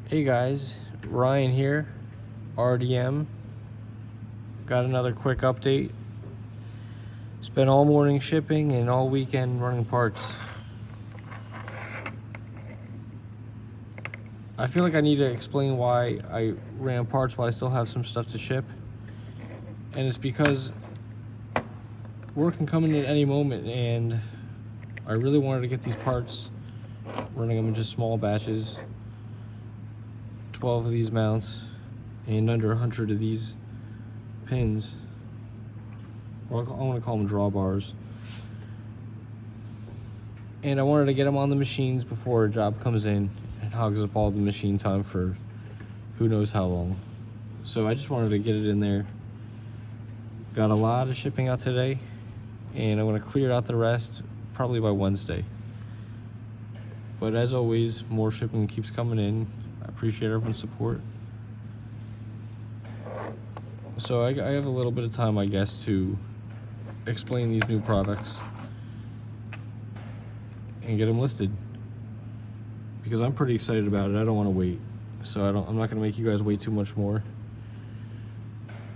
Hey guys, Ryan here, RDM. Got another quick update. Spent all morning shipping and all weekend running parts. I feel like I need to explain why I ran parts while I still have some stuff to ship. And it's because work can come in at any moment, and I really wanted to get these parts, running them in just small batches. 12 of these mounts and under 100 of these pins, or I want to call them drawbars. And I wanted to get them on the machines before a job comes in and hogs up all the machine time for who knows how long. So I just wanted to get it in there. Got a lot of shipping out today, and I'm going to clear out the rest probably by Wednesday. But as always, more shipping keeps coming in. I appreciate everyone's support. So I have a little bit of time, I guess, to explain these new products and get them listed, because I'm pretty excited about it. I don't want to wait, so I'm not going to make you guys wait too much more.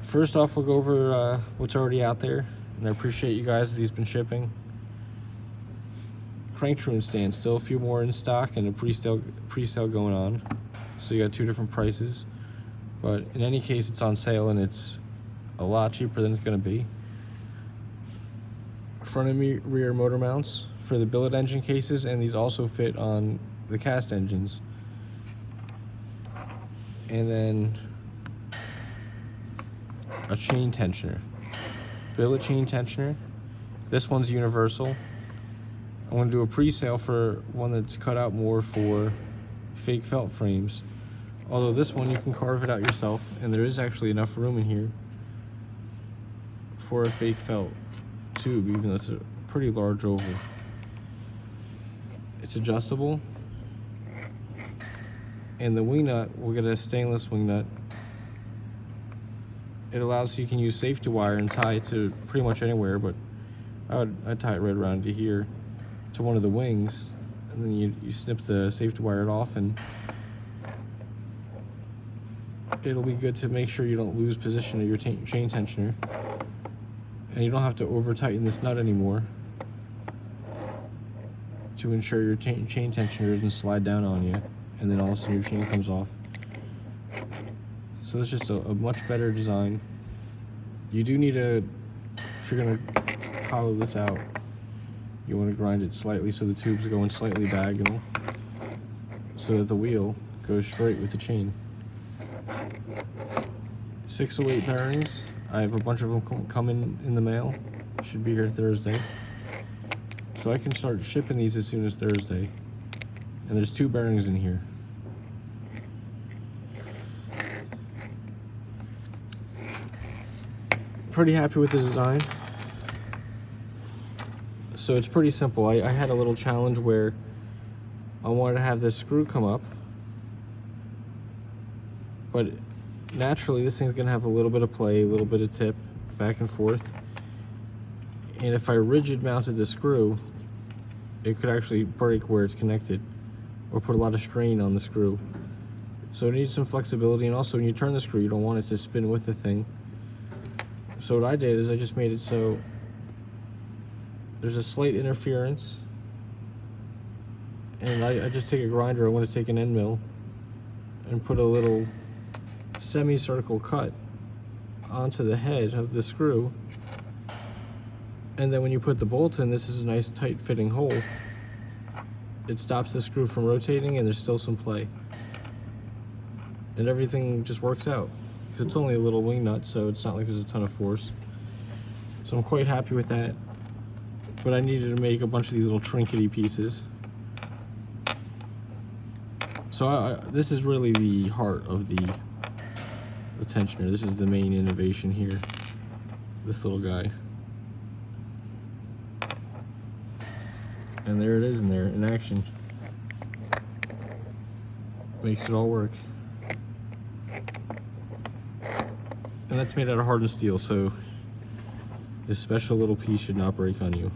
First off, we'll go over what's already out there, and I appreciate you guys that he's been shipping. Crank truing stand, still a few more in stock and a pre-sale going on, so you got two different prices, but in any case it's on sale and it's a lot cheaper than it's going to be. Front and rear motor mounts for the billet engine cases, and these also fit on the cast engines. And then a chain tensioner, billet chain tensioner. This one's universal. I'm going to do a pre-sale for one that's cut out more for fake felt frames. Although this one you can carve it out yourself, and there is actually enough room in here for a fake felt tube, even though it's a pretty large oval. It's adjustable, and the wing nut, we'll get a stainless wing nut. It allows you can use safety wire and tie it to pretty much anywhere, but I'd tie it right around to here, to one of the wings, and then you snip the safety wire off, and it'll be good to make sure you don't lose position of your chain tensioner, and you don't have to over tighten this nut anymore to ensure your chain tensioner doesn't slide down on you and then all of a sudden your chain comes off. So it's just a much better design. You do need if you're going to hollow this out, you want to grind it slightly so the tube's going slightly diagonal, so that the wheel goes straight with the chain. 608 bearings. I have a bunch of them coming in the mail. Should be here Thursday. So I can start shipping these as soon as Thursday. And there's 2 bearings in here. Pretty happy with the design. So it's pretty simple. I had a little challenge where I wanted to have this screw come up, but naturally this thing's gonna have a little bit of play, a little bit of tip back and forth, and if I rigid mounted the screw, it could actually break where it's connected or put a lot of strain on the screw. So it needs some flexibility, and also when you turn the screw, you don't want it to spin with the thing. So what I did is I just made it so there's a slight interference, and I just take a grinder. I want to take an end mill and put a little semicircle cut onto the head of the screw, and then when you put the bolt in, this is a nice tight fitting hole. It stops the screw from rotating, and there's still some play, and everything just works out because it's only a little wing nut, so it's not like there's a ton of force. So I'm quite happy with that, but I needed to make a bunch of these little trinkety pieces. So this is really the heart of the tensioner. This is the main innovation here, this little guy. And there it is in action. Makes it all work. And that's made out of hardened steel, so this special little piece should not break on you.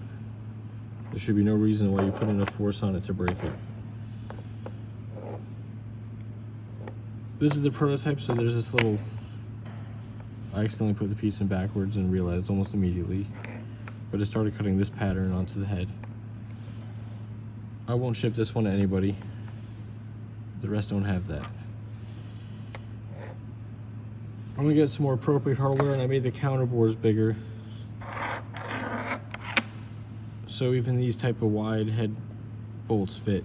There should be no reason why you put enough force on it to break it. This is the prototype, so there's this little... I accidentally put the piece in backwards and realized almost immediately. But it started cutting this pattern onto the head. I won't ship this one to anybody. The rest don't have that. I'm gonna get some more appropriate hardware, and I made the counter bores bigger. So even these type of wide head bolts fit.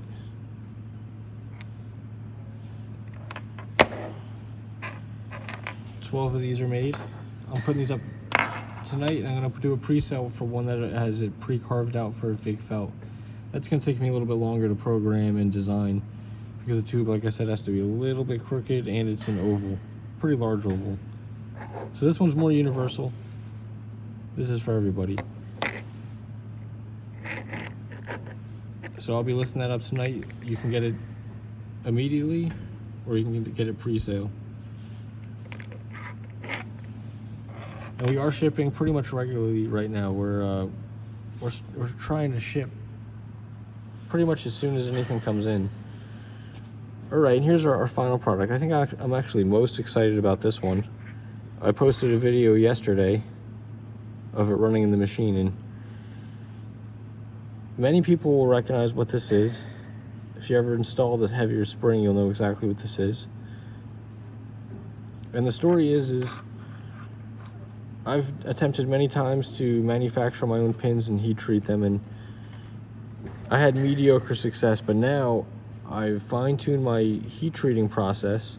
$12 of these are made. I'm putting these up tonight, and I'm gonna do a pre-sale for one that has it pre-carved out for a fake felt. That's gonna take me a little bit longer to program and design because the tube, like I said, has to be a little bit crooked, and it's an oval, pretty large oval. So this one's more universal. This is for everybody. So I'll be listing that up tonight. You can get it immediately, or you can get it pre-sale. And we are shipping pretty much regularly right now. We're trying to ship pretty much as soon as anything comes in. All right, and here's our final product. I think I'm actually most excited about this one. I posted a video yesterday of it running in the machine, and many people will recognize what this is. If you ever installed a heavier spring, you'll know exactly what this is. And the story is I've attempted many times to manufacture my own pins and heat treat them, and I had mediocre success, but now I've fine-tuned my heat treating process,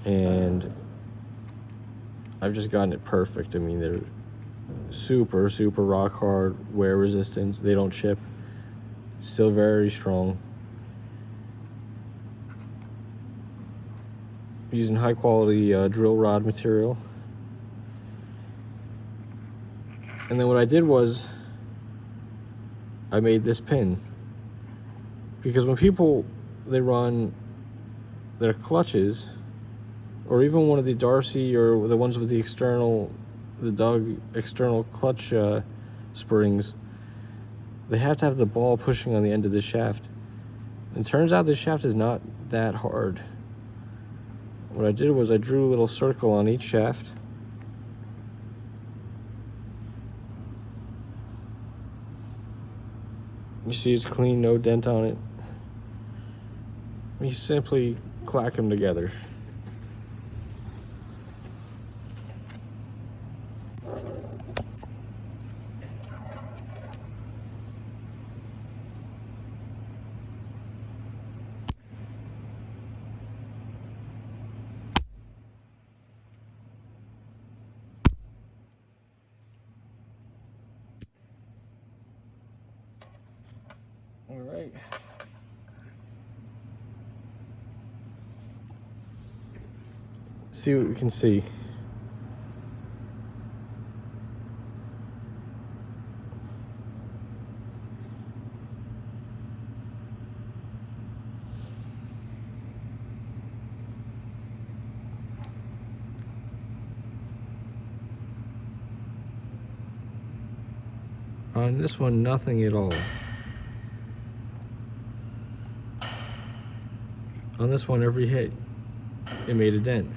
and I've just gotten it perfect. I mean, they're super, super rock hard, wear resistance. They don't chip. Still very strong. Using high quality drill rod material. And then what I did was I made this pin, because when people, they run their clutches, or even one of the Darcy or the ones with the external, the Doug external clutch springs, they have to have the ball pushing on the end of the shaft. And it turns out this shaft is not that hard. What I did was I drew a little circle on each shaft. You see it's clean, no dent on it. We simply clack them together. All right. See what we can see. On this one, nothing at all. On this one, every hit, it made a dent.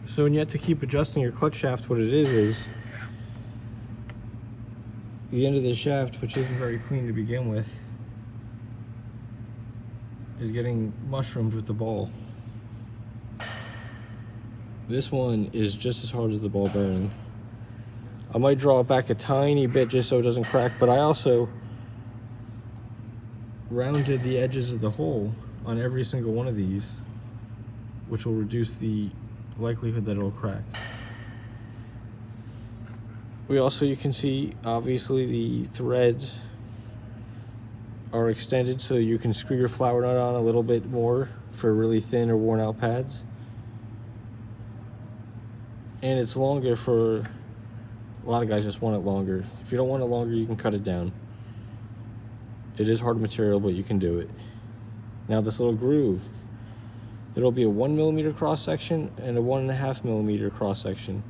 So when you have to keep adjusting your clutch shaft, what it is the end of the shaft, which isn't very clean to begin with, is getting mushroomed with the ball. This one is just as hard as the ball bearing. I might draw it back a tiny bit just so it doesn't crack, but I also rounded the edges of the hole on every single one of these, which will reduce the likelihood that it'll crack. We also, you can see, obviously the threads are extended so you can screw your flower nut on a little bit more for really thin or worn out pads. And it's longer for, a lot of guys just want it longer. If you don't want it longer, you can cut it down. It is hard material, but you can do it. Now this little groove, there'll be a 1 millimeter cross section and a 1.5 millimeter cross section.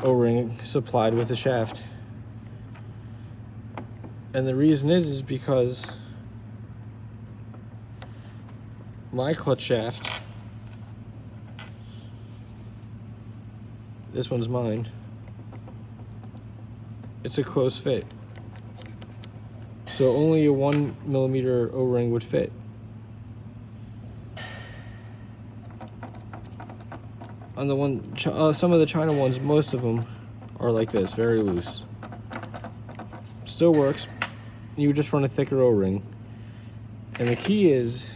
O-ring supplied with the shaft. And the reason is because my clutch shaft, this one's mine, it's a close fit. So only a 1mm O-ring would fit. On the some of the China ones, most of them are like this, very loose. Still works. You just run a thicker O-ring. And the key is,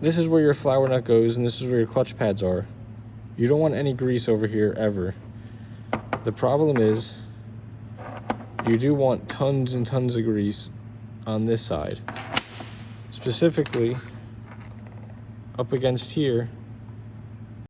this is where your flower nut goes, and this is where your clutch pads are. You don't want any grease over here ever. The problem is, you do want tons and tons of grease on this side. Specifically, up against here,